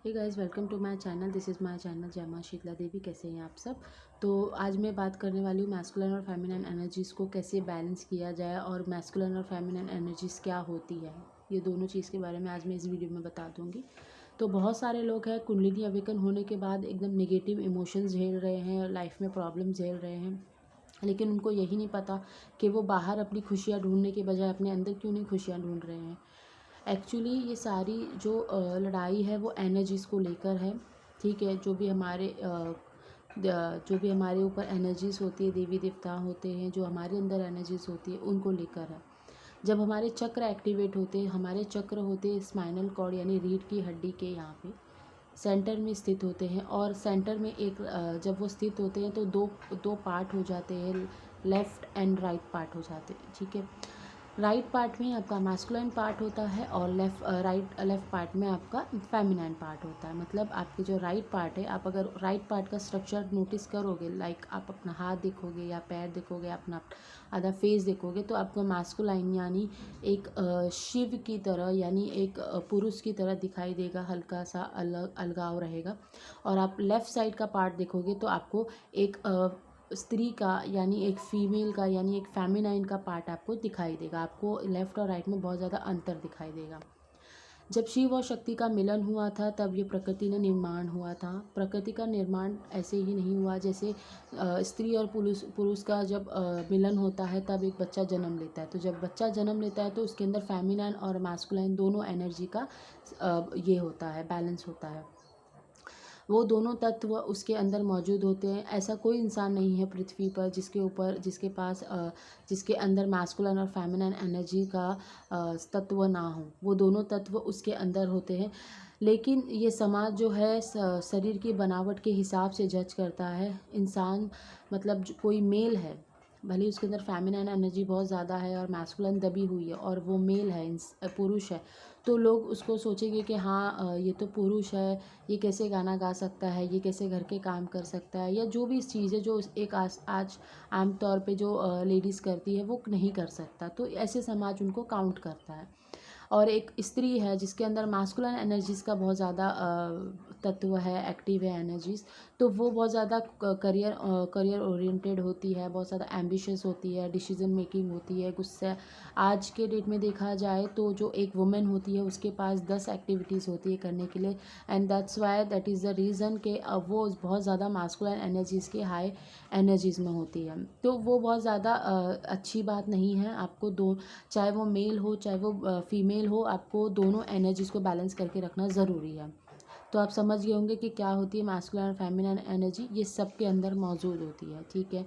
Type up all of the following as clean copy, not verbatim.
Hey guys, welcome to my channel. This is my channel जय मां शीतला देवी। कैसे हैं आप सब? तो आज मैं बात करने वाली हूँ मैस्कुलिन और फेमिनिन एनर्जीज़ को कैसे बैलेंस किया जाए और मैस्कुलिन और फेमिनिन एनर्जीज़ क्या होती है, ये दोनों चीज़ के बारे में आज मैं इस वीडियो में बता दूँगी। तो बहुत सारे लोग हैं कुंडलिनी अवेकन होने के बाद एकदम नेगेटिव इमोशंस झेल रहे हैं, लाइफ में प्रॉब्लम झेल रहे हैं, लेकिन उनको यही नहीं पता कि वो बाहर अपनी खुशियाँ ढूंढने के बजाय अपने अंदर क्यों नहीं खुशियाँ ढूंढ रहे हैं। एक्चुअली ये सारी जो लड़ाई है वो एनर्जीज़ को लेकर है। ठीक है, जो भी हमारे ऊपर एनर्जीज़ होती है, देवी देवता होते हैं, जो हमारे अंदर एनर्जीज़ होती है उनको लेकर है। जब हमारे चक्र एक्टिवेट होते हैं, हमारे चक्र होते हैं स्पाइनल कॉर्ड यानी रीढ़ की हड्डी के यहाँ पे सेंटर में स्थित होते हैं। और सेंटर में जब वो स्थित होते हैं तो दो दो पार्ट हो जाते हैं, लेफ़्ट एंड राइट पार्ट हो जाते हैं। ठीक है, राइट पार्ट में आपका मैस्कुलिन पार्ट होता है और लेफ़्ट पार्ट में आपका फेमिनाइन पार्ट होता है। मतलब आपके जो राइट पार्ट है, आप अगर राइट पार्ट का स्ट्रक्चर नोटिस करोगे, लाइक आप अपना हाथ देखोगे या पैर देखोगे, अपना आधा फेस देखोगे, तो आपको मैस्कुलाइन यानी एक शिव की तरह यानी एक पुरुष की तरह दिखाई देगा, हल्का सा अलगाव रहेगा। और आप लेफ़्ट साइड का पार्ट देखोगे तो आपको एक स्त्री का यानी एक फीमेल का यानी एक फेमिनाइन का पार्ट आपको दिखाई देगा। आपको लेफ़्ट और राइट में बहुत ज़्यादा अंतर दिखाई देगा। जब शिव और शक्ति का मिलन हुआ था तब ये प्रकृति ने निर्माण हुआ था। प्रकृति का निर्माण ऐसे ही नहीं हुआ जैसे स्त्री और पुरुष का जब मिलन होता है तब एक बच्चा जन्म लेता है। तो जब बच्चा जन्म लेता है तो उसके अंदर फेमिनाइन और मैस्कुलाइन दोनों एनर्जी का ये होता है, बैलेंस होता है। वो दोनों तत्व उसके अंदर मौजूद होते हैं। ऐसा कोई इंसान नहीं है पृथ्वी पर जिसके अंदर मैस्कुलिन और फेमिनिन एनर्जी का तत्व ना हो। वो दोनों तत्व उसके अंदर होते हैं। लेकिन ये समाज जो है शरीर की बनावट के हिसाब से जज करता है। इंसान मतलब कोई मेल है, भले उसके अंदर फेमिनिन एनर्जी बहुत ज़्यादा है और मैस्कुलिन दबी हुई है और वो मेल है, पुरुष है, तो लोग उसको सोचेंगे कि हाँ ये तो पुरुष है, ये कैसे गाना गा सकता है, ये कैसे घर के काम कर सकता है, या जो भी चीज़ है जो एक आज आम तौर पे जो लेडीज़ करती है वो नहीं कर सकता। तो ऐसे समाज उनको काउंट करता है। और एक स्त्री है जिसके अंदर मास्कुलिन एनर्जीज़ का बहुत ज़्यादा तत्व है, एक्टिव है एनर्जीज़, तो वो बहुत ज़्यादा करियर ओरिएंटेड होती है, बहुत ज़्यादा एम्बिशियस होती है, डिसीजन मेकिंग होती है, गुस्सा। आज के डेट में देखा जाए तो जो एक वुमेन होती है उसके पास 10 एक्टिविटीज़ होती है करने के लिए, and that is the reason कि वो बहुत ज़्यादा मास्कुलिन एनर्जीज़ के हाई एनर्जीज़ में होती है। तो वो बहुत ज़्यादा अच्छी बात नहीं है। आपको चाहे वो मेल हो चाहे वो फीमेल हो, आपको दोनों एनर्जीज़ को बैलेंस करके रखना ज़रूरी है। तो आप समझ गए होंगे कि क्या होती है मैस्कुलिन और फेमिनिन एनर्जी, ये सब के अंदर मौजूद होती है। ठीक है,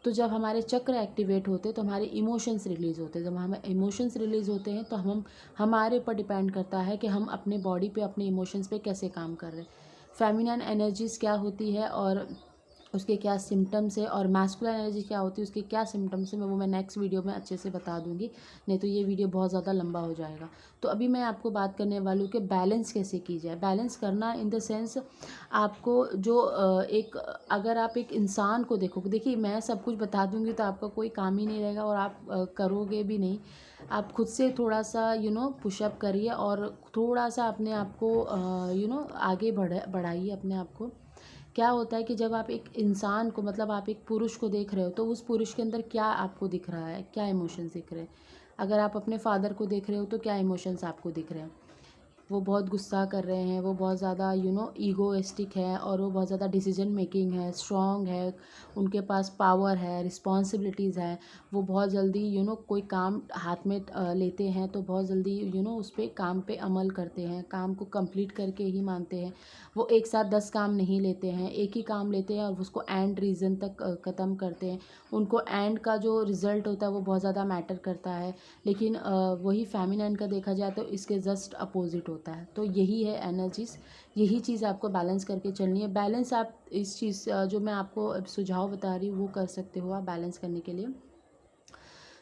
तो जब हमारे चक्र एक्टिवेट होते हैं तो हमारे इमोशंस रिलीज़ होते हैं। जब हमारे इमोशंस रिलीज़ होते हैं तो हमारे ऊपर डिपेंड करता है कि हम अपने बॉडी पे, अपने इमोशंस पे कैसे काम कर रहे हैं। फेमिनिन एनर्जीज़ क्या होती है और उसके क्या सिम्टम्स है, और मैस्कुलिन एनर्जी क्या होती है उसके क्या सिम्टम्स है, मैं नेक्स्ट वीडियो में अच्छे से बता दूंगी, नहीं तो ये वीडियो बहुत ज़्यादा लंबा हो जाएगा। तो अभी मैं आपको बात करने वाली हूँ कि बैलेंस कैसे की जाए। बैलेंस करना इन द सेंस, आपको जो अगर आप एक इंसान को देखोगे, देखिए मैं सब कुछ बता दूंगी तो आपका कोई काम ही नहीं रहेगा और आप करोगे भी नहीं। आप खुद से थोड़ा सा पुशअप करिए और थोड़ा सा अपने आप को आगे बढ़ाइए अपने आप को। क्या होता है कि जब आप एक इंसान को, मतलब आप एक पुरुष को देख रहे हो, तो उस पुरुष के अंदर क्या आपको दिख रहा है, क्या इमोशंस दिख रहे हैं। अगर आप अपने फादर को देख रहे हो तो क्या इमोशंस आपको दिख रहे हैं। वो बहुत गुस्सा कर रहे हैं, वो बहुत ज़्यादा ईगोइस्टिक है, और वो बहुत ज़्यादा डिसीजन मेकिंग है, स्ट्रॉन्ग है, उनके पास पावर है, रिस्पॉन्सिबिलिटीज़ है। वो बहुत जल्दी कोई काम हाथ में लेते हैं तो बहुत जल्दी उस पर काम पे अमल करते हैं, काम को कंप्लीट करके ही मानते हैं। वो एक साथ 10 काम नहीं लेते हैं, एक ही काम लेते हैं और उसको एंड रीज़न तक ख़त्म करते हैं। उनको एंड का जो रिज़ल्ट होता है वो बहुत ज़्यादा मैटर करता है। लेकिन वही फेमिनिन का देखा जाए तो इसके जस्ट अपोजिट होता है। तो यही है एनर्जीज़, यही चीज़ आपको बैलेंस करके चलनी है। बैलेंस आप इस चीज़ जो मैं आपको सुझाव बता रही हूँ वो कर सकते हो आप बैलेंस करने के लिए।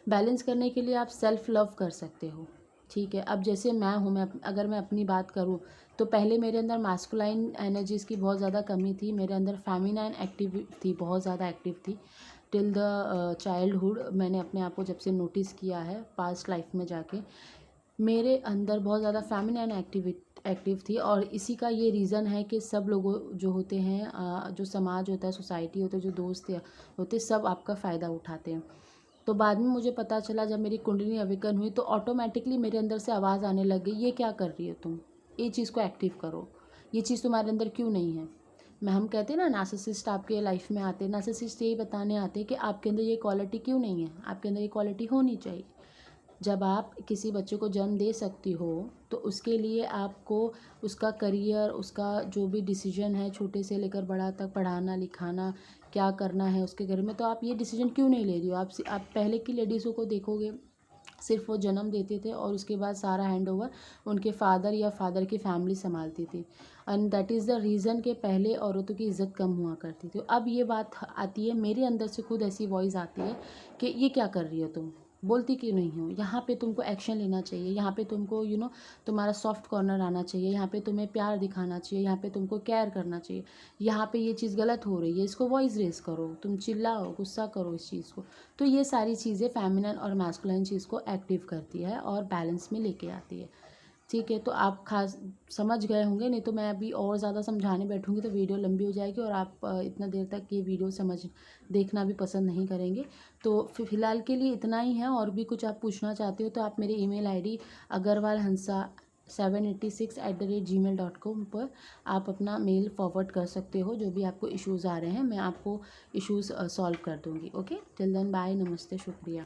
बैलेंस करने के लिए आप सेल्फ़ लव कर सकते हो। ठीक है, अब जैसे मैं हूँ, अगर मैं अपनी बात करूँ तो पहले मेरे अंदर मास्कुलाइन एनर्जीज़ की बहुत ज़्यादा कमी थी, मेरे अंदर फेमिनाइन एक्टिव थी, बहुत ज़्यादा एक्टिव थी। टिल द चाइल्डहुड मैंने अपने आप को जब से नोटिस किया है पास्ट लाइफ में जाके, मेरे अंदर बहुत ज़्यादा फेमिनिन एक्टिव थी, और इसी का ये रीज़न है कि सब लोगों जो होते हैं, जो समाज होता है, सोसाइटी होता है, जो दोस्त होते, सब आपका फ़ायदा उठाते हैं। तो बाद में मुझे पता चला, जब मेरी कुंडलिनी अवेकन हुई, तो ऑटोमेटिकली मेरे अंदर से आवाज़ आने लग गई, ये क्या कर रही हो तुम, ये चीज़ को एक्टिव करो, ये चीज़ तुम्हारे अंदर क्यों नहीं है। हम कहते हैं ना, नार्सिसिस्ट आपके लाइफ में आते हैं, नार्सिसिस्ट यही बताने आते हैं कि आपके अंदर ये क्वालिटी क्यों नहीं है, आपके अंदर ये क्वालिटी होनी चाहिए। जब आप किसी बच्चे को जन्म दे सकती हो, तो उसके लिए आपको उसका करियर, उसका जो भी डिसीजन है, छोटे से लेकर बड़ा तक, पढ़ाना लिखाना, क्या करना है उसके घर में, तो आप ये डिसीजन क्यों नहीं ले रही हो। आप पहले की लेडीज़ों को देखोगे, सिर्फ वो जन्म देते थे और उसके बाद सारा हैंड ओवर उनके फादर या फादर की फैमिली संभालती थी, and that is the reason कि पहले औरतों की इज़्ज़त कम हुआ करती थी। अब ये बात आती है, मेरे अंदर से खुद ऐसी वॉइस आती है कि ये क्या कर रही हो तुम, बोलती क्यों नहीं हो। यहाँ पे तुमको एक्शन लेना चाहिए, यहाँ पे तुमको तुम्हारा सॉफ्ट कॉर्नर आना चाहिए, यहाँ पे तुम्हें प्यार दिखाना चाहिए, यहाँ पे तुमको केयर करना चाहिए, यहाँ पे ये चीज़ गलत हो रही है, इसको वॉइस रेस करो, तुम चिल्लाओ, गुस्सा करो इस चीज़ को। तो ये सारी चीज़ें फेमिनिन और मैस्कुलिन चीज़ को एक्टिव करती है और बैलेंस में लेके आती है। ठीक है, तो आप खास समझ गए होंगे, नहीं तो मैं अभी और ज़्यादा समझाने बैठूंगी तो वीडियो लंबी हो जाएगी, और आप इतना देर तक ये वीडियो देखना भी पसंद नहीं करेंगे। तो फ़िलहाल के लिए इतना ही है, और भी कुछ आप पूछना चाहते हो तो आप मेरे ईमेल आईडी agarwalhansa786@gmail.com पर आप अपना मेल फॉरवर्ड कर सकते हो। जो भी आपको इश्यूज़ आ रहे हैं, मैं आपको इश्यूज़ सॉल्व कर दूँगी। ओके, टिल देन बाय, नमस्ते, शुक्रिया।